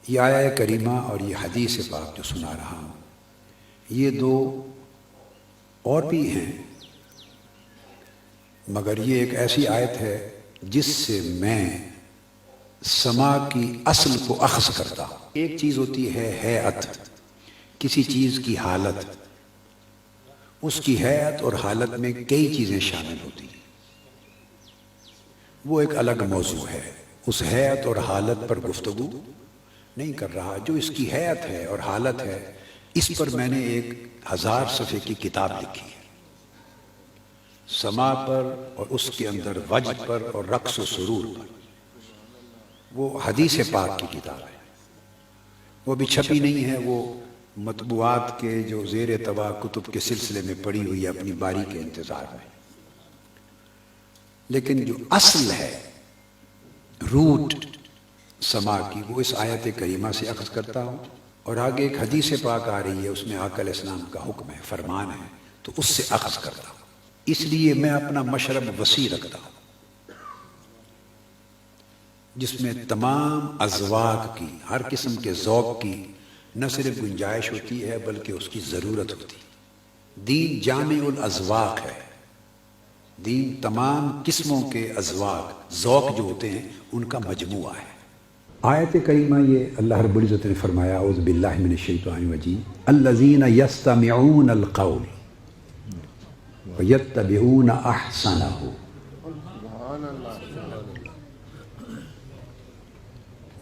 یہ آیہ کریمہ اور یہ حدیث پاک جو سنا رہا ہوں، یہ دو اور بھی ہیں، مگر یہ ایک ایسی آیت ہے جس سے میں سما کی اصل کو اخذ کرتا ہوں۔ ایک چیز ہوتی ہے ہیئت، کسی چیز کی حالت، اس کی ہیئت اور حالت میں کئی چیزیں شامل ہوتی ہیں، وہ ایک الگ موضوع ہے، اس ہیئت اور حالت پر گفتگو نہیں کر رہا۔ جو اس کی ہیئت ہے اور حالت ہے، اس پر میں نے ایک 1000 صفحے کی کتاب لکھی ہے، سما پر اور اس کے اندر وجد پر اور رقص و سرور پر۔ وہ حدیث پاک کی کتاب ہے، وہ بھی چھپی نہیں ہے، وہ مطبوعات کے جو زیر طبع کتب کے سلسلے میں پڑھی ہوئی ہے اپنی باری کے انتظار میں۔ لیکن جو اصل ہے، روٹ سما کی، وہ اس آیت کریمہ سے اخذ کرتا ہوں، اور آگے ایک حدیث پاک آ رہی ہے، اس میں آقا علیہ السلام کا حکم ہے، فرمان ہے، تو اس سے اخذ کرتا ہوں۔ اس لیے میں اپنا مشرب وسیع رکھتا ہوں، جس میں تمام اذواق کی، ہر قسم کے ذوق کی نہ صرف گنجائش ہوتی ہے بلکہ اس کی ضرورت ہوتی ہے۔ دین جامع الاذواق ہے، دین تمام قسموں کے اذواق، ذوق جو ہوتے ہیں ان کا مجموعہ ہے۔ آیت کریمہ یہ اللہ رب العزت نے فرمایا، اعوذ باللہ من الشیطان الرجیم، الذین یستمعون القول ویتبعون احسنہ۔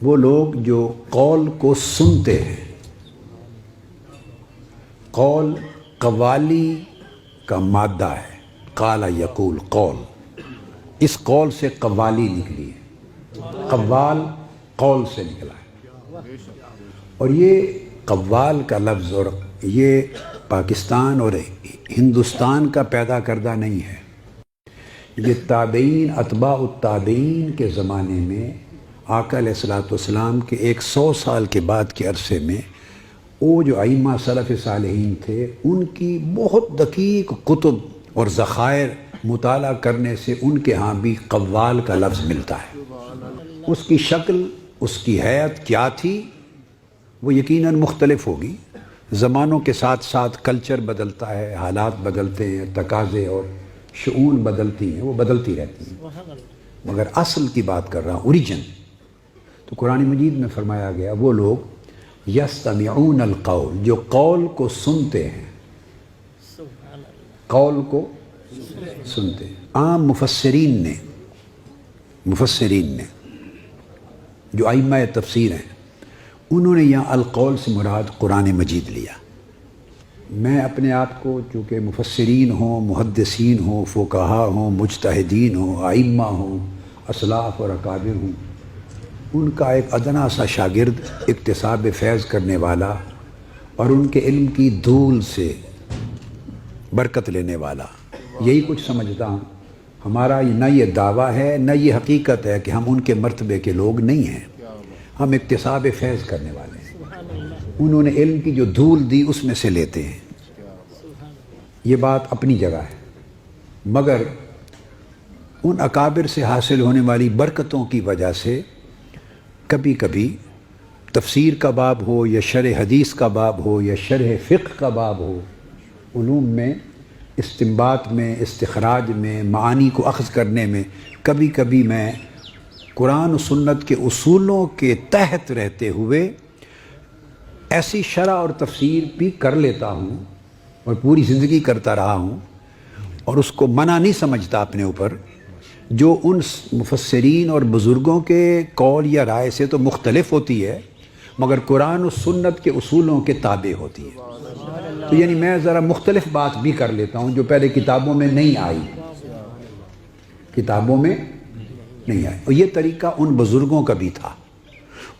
وہ لوگ جو قول کو سنتے ہیں، قول قوالی کا مادہ ہے، قال یقول قول، اس قول سے قوالی نکلی ہے، قوال قول سے نکلا ہے، اور یہ قوال کا لفظ اور یہ پاکستان اور ہندوستان کا پیدا کردہ نہیں ہے، یہ تابعین، اتباع التابعین کے زمانے میں آقا علیہ السلام کے 100 سال کے بعد کے عرصے میں وہ جو ائمہ سلف صالحین تھے، ان کی بہت دقیق کتب اور ذخائر مطالعہ کرنے سے ان کے ہاں بھی قوال کا لفظ ملتا ہے۔ اس کی شکل، اس کی حیت کیا تھی، وہ یقیناً مختلف ہوگی، زمانوں کے ساتھ ساتھ کلچر بدلتا ہے، حالات بدلتے ہیں، تقاضے اور شؤون بدلتی ہیں، وہ بدلتی رہتی ہیں، مگر اصل کی بات کر رہا ہوں، اوریجن۔ تو قرآن مجید میں فرمایا گیا، وہ لوگ یستمعون القول، جو قول کو سنتے ہیں، قول کو سنتے ہیں۔ عام مفسرین نے جو ائمہ تفسیر ہیں، انہوں نے یہاں القول سے مراد قرآن مجید لیا۔ میں اپنے آپ کو چونکہ مفسرین ہوں، محدثین ہوں، فقہا ہوں، مجتہدین ہوں، ائمہ ہوں، اسلاف اور اکابر ہوں، ان کا ایک ادنا سا شاگرد، اکتساب فیض کرنے والا اور ان کے علم کی دھول سے برکت لینے والا، یہی کچھ سمجھتا ہوں۔ ہمارا نہ یہ دعویٰ ہے نہ یہ حقیقت ہے کہ ہم ان کے مرتبے کے لوگ نہیں ہیں، ہم اکتساب فیض کرنے والے ہیں، انہوں نے علم کی جو دھول دی اس میں سے لیتے ہیں، یہ بات اپنی جگہ ہے، مگر ان اکابر سے حاصل ہونے والی برکتوں کی وجہ سے کبھی کبھی تفسیر کا باب ہو یا شرح حدیث کا باب ہو یا شرح فقہ کا باب ہو، علوم میں استنباط میں، استخراج میں، معانی کو اخذ کرنے میں کبھی کبھی میں قرآن و سنت کے اصولوں کے تحت رہتے ہوئے ایسی شرح اور تفسیر بھی کر لیتا ہوں اور پوری زندگی کرتا رہا ہوں، اور اس کو منع نہیں سمجھتا اپنے اوپر، جو ان مفسرین اور بزرگوں کے قول یا رائے سے تو مختلف ہوتی ہے مگر قرآن و سنت کے اصولوں کے تابع ہوتی ہے۔ تو یعنی میں ذرا مختلف بات بھی کر لیتا ہوں جو پہلے کتابوں میں نہیں آئی، کتابوں میں نہیں آئی، اور یہ طریقہ ان بزرگوں کا بھی تھا،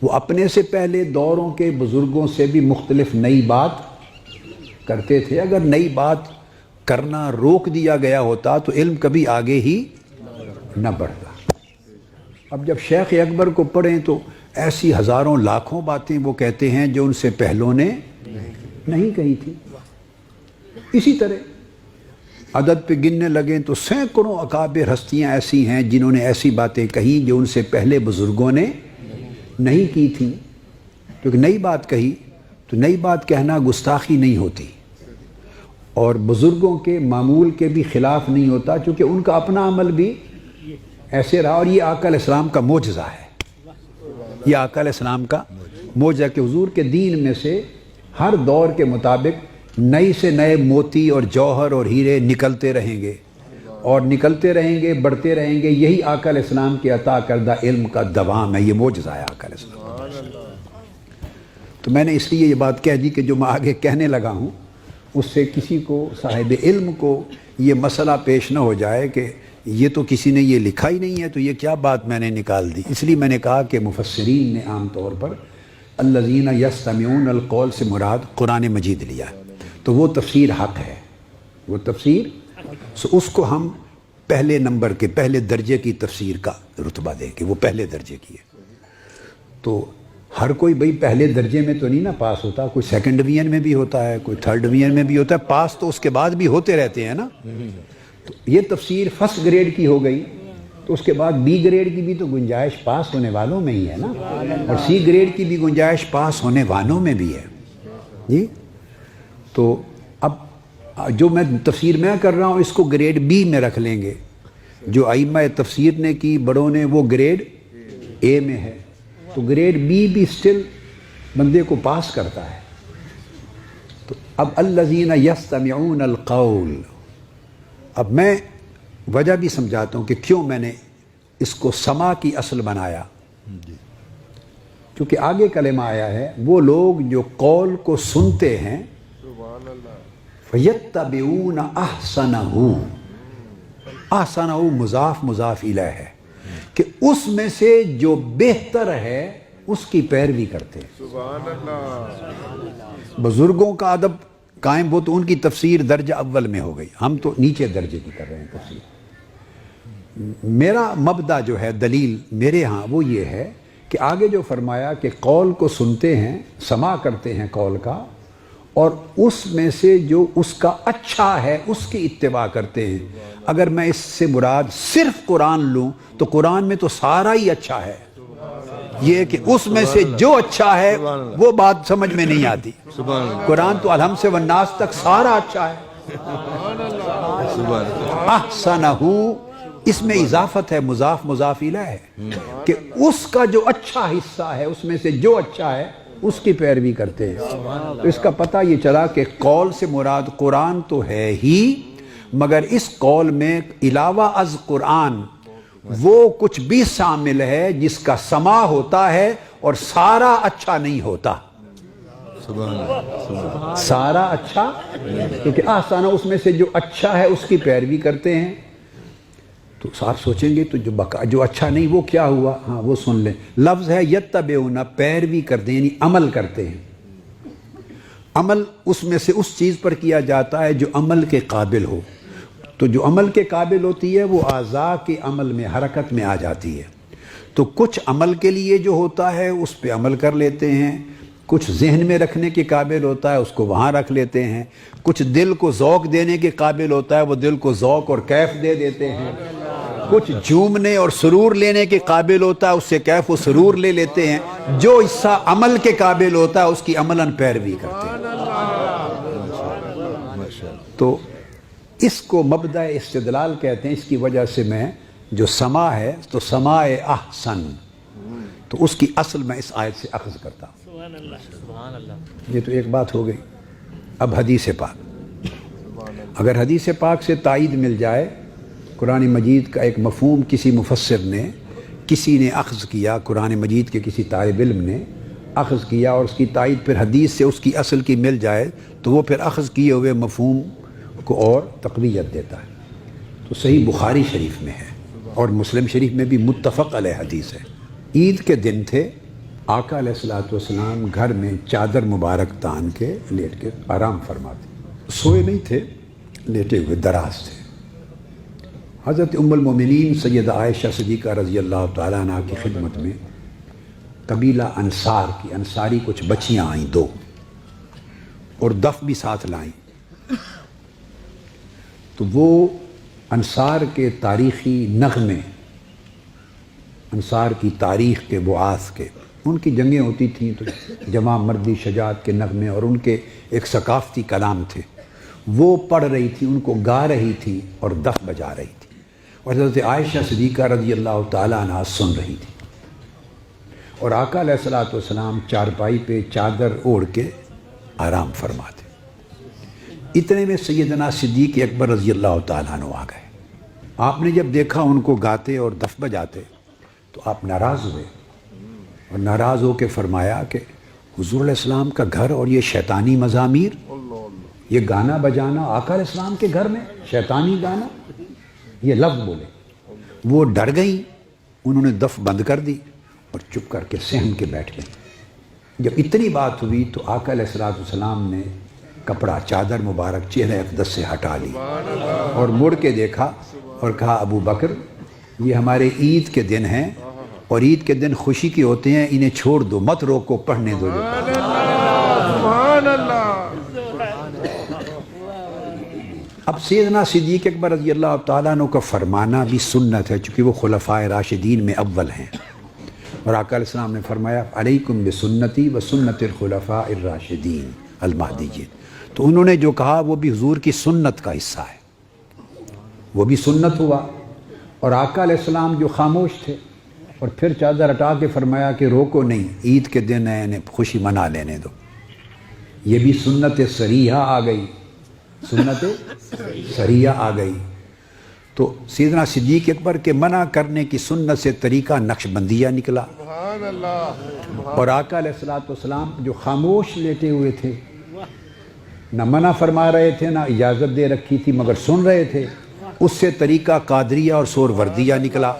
وہ اپنے سے پہلے دوروں کے بزرگوں سے بھی مختلف نئی بات کرتے تھے۔ اگر نئی بات کرنا روک دیا گیا ہوتا تو علم کبھی آگے ہی نہ بڑھتا۔ اب جب شیخ اکبر کو پڑھیں تو ایسی ہزاروں لاکھوں باتیں وہ کہتے ہیں جو ان سے پہلوں نے نہیں کہی تھی۔ اسی طرح عدد پہ گننے لگیں تو سینکڑوں اکابر ہستیاں ایسی ہیں جنہوں نے ایسی باتیں کہیں جو ان سے پہلے بزرگوں نے نہیں کی تھیں۔ کیونکہ نئی بات کہی تو نئی بات کہنا گستاخی نہیں ہوتی اور بزرگوں کے معمول کے بھی خلاف نہیں ہوتا، چونکہ ان کا اپنا عمل بھی ایسے رہا، اور یہ آقا علیہ السلام کا معجزہ ہے، یہ آقا علیہ السلام کا معجزہ کہ حضور کے دین میں سے ہر دور کے مطابق نئی سے نئے موتی اور جوہر اور ہیرے نکلتے رہیں گے اور نکلتے رہیں گے، بڑھتے رہیں گے۔ یہی آقا علیہ السلام کے عطا کردہ علم کا دوام ہے، یہ معجزہ ہے آقا علیہ السلام۔ تو میں نے اس لیے یہ بات کہہ دی کہ جو میں آگے کہنے لگا ہوں اس سے کسی کو صاحب علم کو یہ مسئلہ پیش نہ ہو جائے کہ یہ تو کسی نے یہ لکھا ہی نہیں ہے، تو یہ کیا بات میں نے نکال دی۔ اس لیے میں نے کہا کہ مفسرین نے عام طور پر الذین یستمعون القول سے مراد قرآن مجید لیا ہے، تو وہ تفسیر حق ہے، وہ تفسیر اس کو ہم پہلے نمبر کے پہلے درجے کی تفسیر کا رتبہ دیں کہ وہ پہلے درجے کی ہے۔ تو ہر کوئی بھئی پہلے درجے میں تو نہیں نا پاس ہوتا، کوئی سیکنڈ ڈویژن میں بھی ہوتا ہے، کوئی تھرڈ ڈویژن میں بھی ہوتا ہے، پاس تو اس کے بعد بھی ہوتے رہتے ہیں نا۔ تو یہ تفسیر فرسٹ گریڈ کی ہو گئی، تو اس کے بعد بی گریڈ کی بھی تو گنجائش پاس ہونے والوں میں ہی ہے نا، اور سی گریڈ کی بھی گنجائش پاس ہونے والوں میں بھی ہے جی۔ تو اب جو میں تفسیر میں کر رہا ہوں اس کو گریڈ بی میں رکھ لیں گے، جو ائمہ تفسیر نے کی بڑوں نے وہ گریڈ اے میں ہے، تو گریڈ بی بھی سٹل بندے کو پاس کرتا ہے۔ تو اب الذین یستمعون القول، اب میں وجہ بھی سمجھاتا ہوں کہ کیوں میں نے اس کو سما کی اصل بنایا، کیونکہ آگے کلمہ آیا ہے وہ لوگ جو قول کو سنتے ہیں فَيَتَّبِعُونَ أَحْسَنَهُ، احسنہ مضاف مضاف الیہ ہے کہ اس میں سے جو بہتر ہے اس کی پیروی کرتے ہیں۔ سبحان اللہ۔ بزرگوں کا ادب قائم ہو تو ان کی تفسیر درجہ اول میں ہو گئی، ہم تو نیچے درجے کی کر رہے ہیں تفسیر۔ میرا مبدا جو ہے دلیل میرے ہاں وہ یہ ہے کہ آگے جو فرمایا کہ قول کو سنتے ہیں، سماع کرتے ہیں قول کا، اور اس میں سے جو اس کا اچھا ہے اس کی اتباع کرتے ہیں۔ اگر میں اس سے مراد صرف قرآن لوں تو قرآن میں تو سارا ہی اچھا ہے، یہ کہ اس میں سے جو اچھا ہے وہ بات سمجھ میں نہیں آتی۔ قرآن تو الحمد سے والناس تک سارا اچھا ہے۔ احسنہ، اس میں اضافت ہے، مضاف مضاف الیہ ہے کہ اس کا جو اچھا حصہ ہے اس میں سے جو اچھا ہے اس کی پیروی کرتے ہیں۔ تو اس کا پتہ یہ چلا کہ قول سے مراد قرآن تو ہے ہی، مگر اس قول میں علاوہ از قرآن وہ کچھ بھی شامل ہے جس کا سماع ہوتا ہے اور سارا اچھا نہیں ہوتا۔ سارا اچھا، کیونکہ آسانہ اس میں سے جو اچھا ہے اس کی پیروی کرتے ہیں۔ تو آپ سوچیں گے تو جو اچھا نہیں وہ کیا ہوا؟ ہاں وہ سن لیں، لفظ ہے یتبعون، پیروی کرتے ہیں، یعنی عمل کرتے ہیں۔ عمل اس میں سے اس چیز پر کیا جاتا ہے جو عمل کے قابل ہو، تو جو عمل کے قابل ہوتی ہے وہ اعضاء کے عمل میں حرکت میں آ جاتی ہے۔ تو کچھ عمل کے لیے جو ہوتا ہے اس پہ عمل کر لیتے ہیں، کچھ ذہن میں رکھنے کے قابل ہوتا ہے اس کو وہاں رکھ لیتے ہیں، کچھ دل کو ذوق دینے کے قابل ہوتا ہے وہ دل کو ذوق اور کیف دے دیتے ہیں، کچھ جھومنے اور سرور لینے کے قابل ہوتا ہے اس سے کیف و سرور لے لیتے ہیں، جو حصہ عمل کے قابل ہوتا ہے اس کی عملاً پیروی کرتے ہیں۔ تو اس کو مبدأ استدلال کہتے ہیں۔ اس کی وجہ سے میں جو سماع ہے تو سماع احسن، تو اس کی اصل میں اس آیت سے اخذ کرتا ہوں۔ یہ تو ایک بات ہو گئی۔ اب حدیث پاک، اگر حدیث پاک سے تائید مل جائے، قرآن مجید کا ایک مفہوم کسی مفسر نے، کسی نے اخذ کیا، قرآن مجید کے کسی طالب علم نے اخذ کیا اور اس کی تائید پھر حدیث سے اس کی اصل کی مل جائے تو وہ پھر اخذ کیے ہوئے مفہوم کو اور تقویت دیتا ہے۔ تو صحیح بخاری شریف میں ہے اور مسلم شریف میں بھی متفق علیہ حدیث ہے۔ عید کے دن تھے، آقا علیہ الصلوۃ والسلام گھر میں چادر مبارک تان کے لیٹ کے آرام فرماتے، سوئے نہیں تھے، لیٹے ہوئے دراز تھے۔ حضرت ام المومنین سیدہ عائشہ صدیقہ رضی اللہ تعالیٰ عنہ کی خدمت میں قبیلہ انصار کی، انصاری کچھ بچیاں آئیں دو، اور دف بھی ساتھ لائیں۔ تو وہ انصار کے تاریخی نغمے، انصار کی تاریخ کے بعاث کے ان کی جنگیں ہوتی تھیں تو جمع مردی شجاعت کے نغمے اور ان کے ایک ثقافتی کلام تھے، وہ پڑھ رہی تھی، ان کو گا رہی تھی اور دف بجا رہی تھی، اور حضرت عائشہ صدیقہ رضی اللہ تعالیٰ عنہ سن رہی تھی، اور آقا علیہ الصلوۃ والسلام چارپائی پہ چادر اوڑھ کے آرام فرماتے۔ اتنے میں سیدنا صدیق اکبر رضی اللہ تعالیٰ عنہ آ گئے۔ آپ نے جب دیکھا ان کو گاتے اور دف بجاتے تو آپ ناراض ہوئے، اور ناراض ہو کے فرمایا کہ حضور علیہ السلام کا گھر اور یہ شیطانی مزامیر، یہ گانا بجانا آقا علیہ السلام کے گھر میں، شیطانی گانا، یہ لفظ بولے۔ وہ ڈر گئیں، انہوں نے دف بند کر دی اور چپ کر کے سہم کے بیٹھ گئیں۔ جب اتنی بات ہوئی تو آقا علیہ السلام نے کپڑا چادر مبارک چہرہ اقدس سے ہٹا لی اور مڑ کے دیکھا اور کہا ابو بکر یہ ہمارے عید کے دن ہیں اور عید کے دن خوشی کے ہوتے ہیں، انہیں چھوڑ دو، مت روکو، پڑھنے دو۔ اب سیدنا صدیق اکبر رضی اللہ تعالیٰ عنہ کا فرمانا بھی سنت ہے، چونکہ وہ خلفائے راشدین میں اول ہیں، اور آقا علیہ السلام نے فرمایا علیکم بسنتی و سنت الخلفاء الراشدین المہدیین۔ تو انہوں نے جو کہا وہ بھی حضور کی سنت کا حصہ ہے، وہ بھی سنت ہوا۔ اور آقا علیہ السلام جو خاموش تھے اور پھر چادر ہٹا کے فرمایا کہ روکو نہیں، عید کے دن ہے، انہیں خوشی منا لینے دو، یہ بھی سنت صریحہ آ گئی، سنت صریحہ آ گئی۔ تو سیدنا صدیق اکبر کے منع کرنے کی سنت سے طریقہ نقش بندیہ نکلا، اور آقا علیہ السلام جو خاموش لیٹے ہوئے تھے، نہ منع فرما رہے تھے نہ اجازت دے رکھی تھی، مگر سن رہے تھے، اس سے طریقہ قادریہ اور سور وردیہ نکلا۔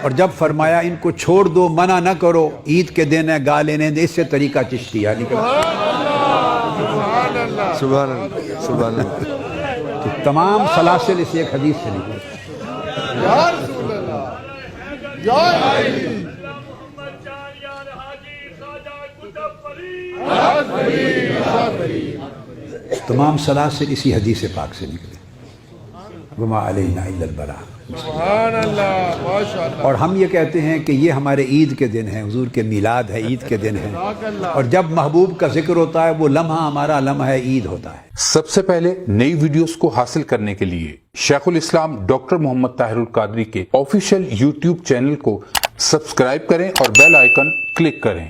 اور جب فرمایا ان کو چھوڑ دو، منع نہ کرو، عید کے دن ہے، گا لینے دے، اس سے طریقہ چشتیہ نکلا۔ سبحان اللہ، سبحان اللہ۔ تو تمام سلاسل اس ایک حدیث سے نکلے۔ یا رسول اللہ، یا علی، تمام سلاسل اسی حدیث پاک سے نکلے۔ وما علینا الا البلاغ۔ سبحان اللہ، ماشاء اللہ۔ اور ہم یہ کہتے ہیں کہ یہ ہمارے عید کے دن ہیں، حضور کے میلاد ہے، عید کے دن ہے، اور جب محبوب کا ذکر ہوتا ہے وہ لمحہ ہمارا لمحہ عید ہوتا ہے۔ سب سے پہلے نئی ویڈیوز کو حاصل کرنے کے لیے شیخ الاسلام ڈاکٹر محمد طاہر القادری کے آفیشیل یوٹیوب چینل کو سبسکرائب کریں اور بیل آئیکن کلک کریں۔